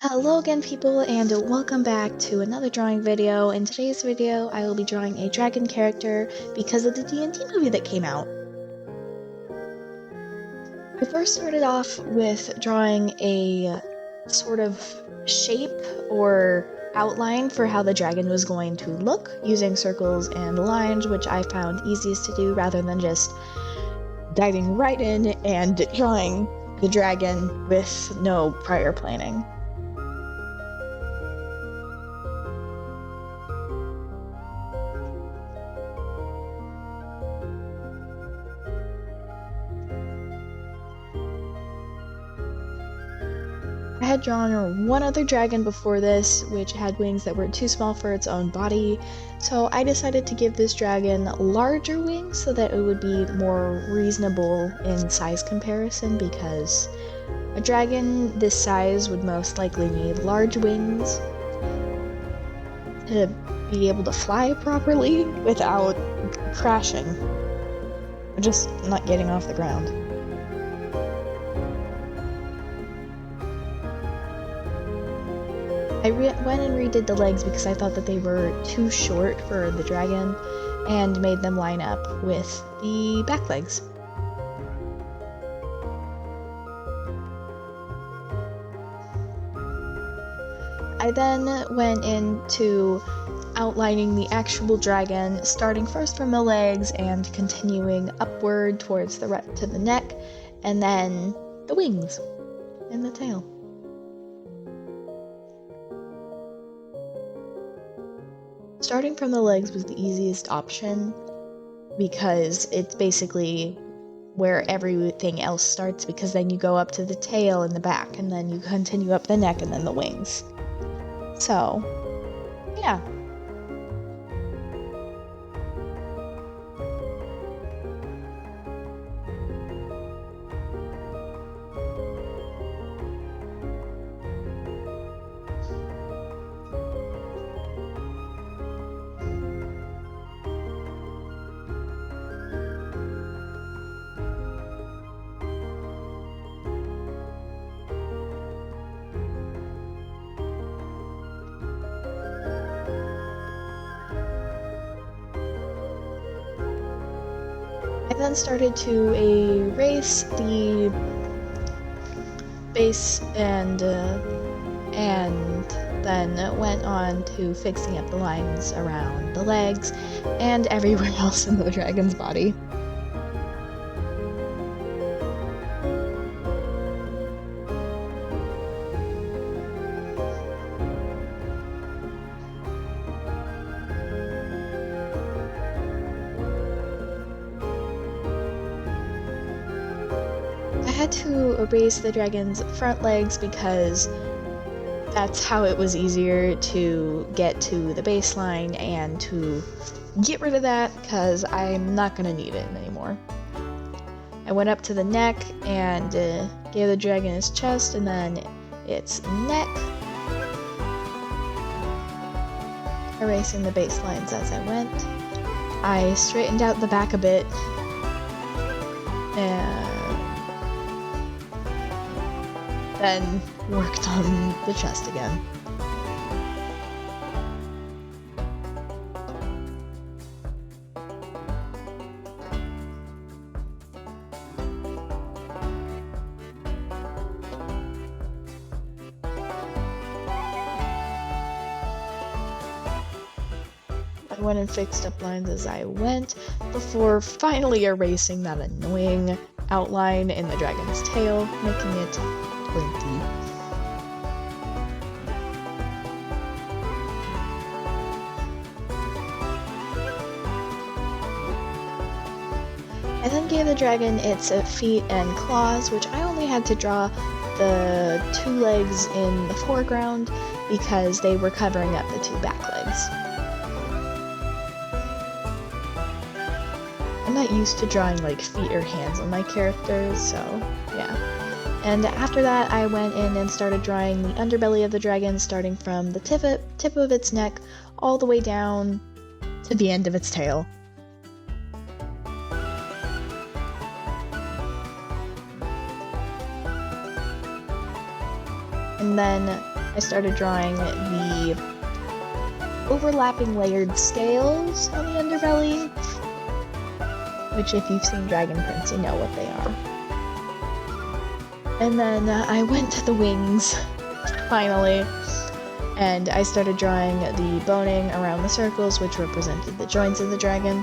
Hello again people, and welcome back to another drawing video. In today's video I will be drawing a dragon character because of the D&D movie that came out. I first started off with drawing a sort of shape or outline for how the dragon was going to look using circles and lines, which I found easiest to do rather than just diving right in and drawing the dragon with no prior planning. I had drawn one other dragon before this, which had wings that were too small for its own body, so I decided to give this dragon larger wings so that it would be more reasonable in size comparison, because a dragon this size would most likely need large wings to be able to fly properly without crashing or just not getting off the ground. I went and redid the legs because I thought that they were too short for the dragon and made them line up with the back legs. I then went into outlining the actual dragon, starting first from the legs and continuing upward towards to the neck, and then the wings and the tail. Starting from the legs was the easiest option because it's basically where everything else starts, because then you go up to the tail and the back, and then you continue up the neck and then the wings. So, yeah. I then started to erase the base and then went on to fixing up the lines around the legs and everywhere else in the dragon's body. I had to erase the dragon's front legs because that's how it was easier to get to the baseline and to get rid of that, because I'm not going to need it anymore. I went up to the neck and gave the dragon its chest and then its neck, erasing the baselines as I went. I straightened out the back a bit and then worked on the chest again. I went and fixed up lines as I went before finally erasing that annoying outline in the dragon's tail, making it pointy. I then gave the dragon its feet and claws, which I only had to draw the two legs in the foreground because they were covering up the two back legs. I'm not used to drawing like feet or hands on my characters, so yeah. And after that I went in and started drawing the underbelly of the dragon, starting from the tip of its neck all the way down to the end of its tail. And then I I started drawing the overlapping layered scales on the underbelly, which if you've seen dragon prints, you know what they are. And then I went to the wings, finally, and I started drawing the boning around the circles, which represented the joints of the dragon.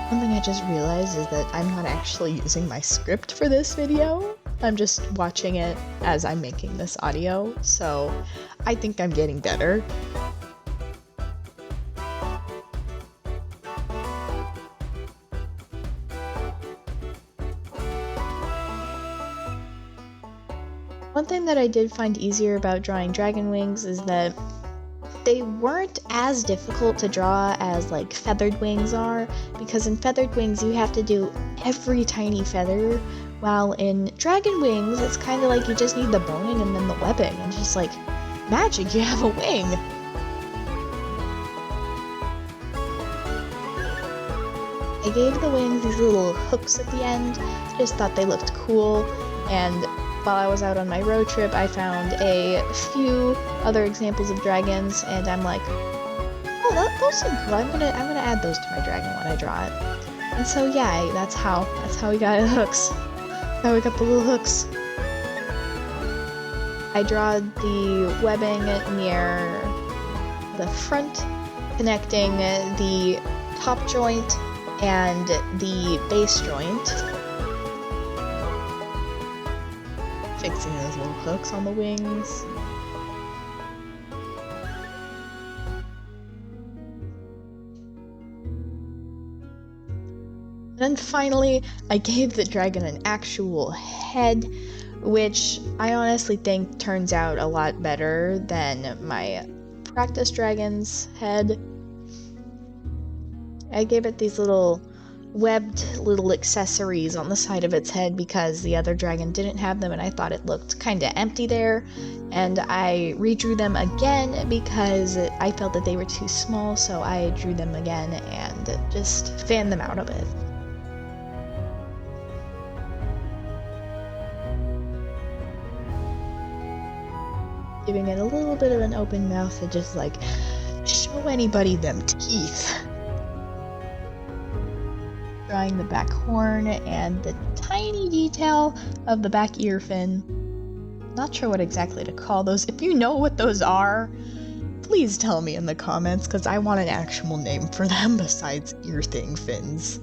One thing I just realized is that I'm not actually using my script for this video. I'm just watching it as I'm making this audio, so I think I'm getting better. One thing that I did find easier about drawing dragon wings is that they weren't as difficult to draw as like feathered wings are, because in feathered wings you have to do every tiny feather, while in dragon wings it's kind of like you just need the boning and then the webbing, and just like magic, you have a wing. I gave the wings these little hooks at the end, just thought they looked cool, and while I was out on my road trip, I found a few other examples of dragons, and I'm like, oh, those look cool. I'm gonna add those to my dragon when I draw it. And so yeah, that's how we got the hooks. How we got the little hooks. I draw the webbing near the front, connecting the top joint and the base joint. Fixing those little hooks on the wings. Then finally, I gave the dragon an actual head, which I honestly think turns out a lot better than my practice dragon's head. I gave it these little webbed little accessories on the side of its head because the other dragon didn't have them, and I thought it looked kinda empty there, and I redrew them again because I felt that they were too small, so I drew them again and just fanned them out a bit. Giving it a little bit of an open mouth to just like show anybody them teeth. Drawing the back horn and the tiny detail of the back ear fin. Not sure what exactly to call those. If you know what those are, please tell me in the comments, because I want an actual name for them besides ear thing fins.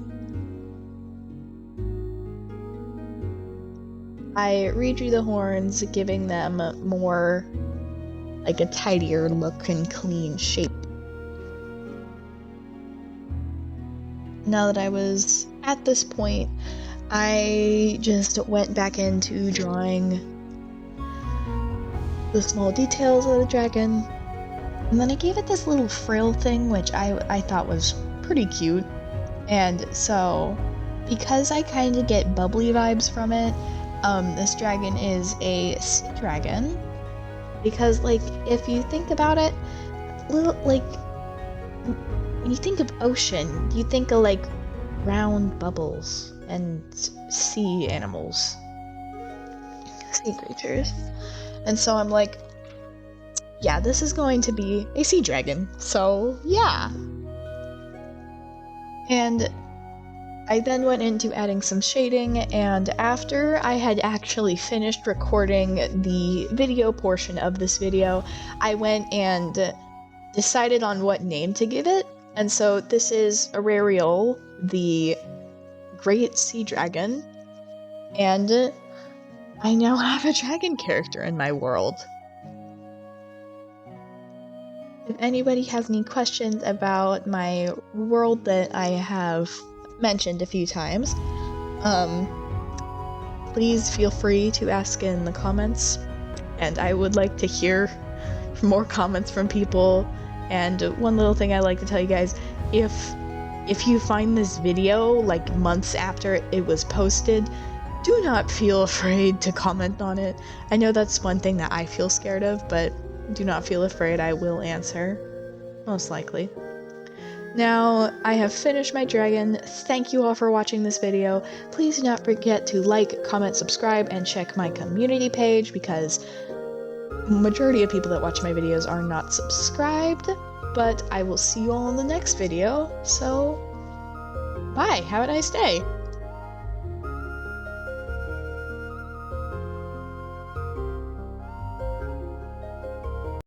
I redrew the horns, giving them more like a tidier look and clean shape. Now that I was at this point, I just went back into drawing the small details of the dragon, and then I gave it this little frill thing, which I thought was pretty cute. And so, because I kind of get bubbly vibes from it, this dragon is a sea dragon, because like if you think about it, little like when you think of ocean, you think of like round bubbles and sea animals, sea creatures. And so I'm like, yeah, this is going to be a sea dragon. So yeah. And I then went into adding some shading, and after I had actually finished recording the video portion of this video, I went and decided on what name to give it. And so this is Arryrial, the Great Sea Dragon, and I now have a dragon character in my world. If anybody has any questions about my world that I have mentioned a few times, please feel free to ask in the comments, and I would like to hear more comments from people. And one little thing I like to tell you guys, if you find this video like months after it was posted, do not feel afraid to comment on it. I know that's one thing that I feel scared of, but do not feel afraid, I will answer, most likely. Now, I have finished my dragon. Thank you all for watching this video. Please do not forget to like, comment, subscribe, and check my community page because majority of people that watch my videos are not subscribed. But I will see you all in the next video, so bye, have a nice day!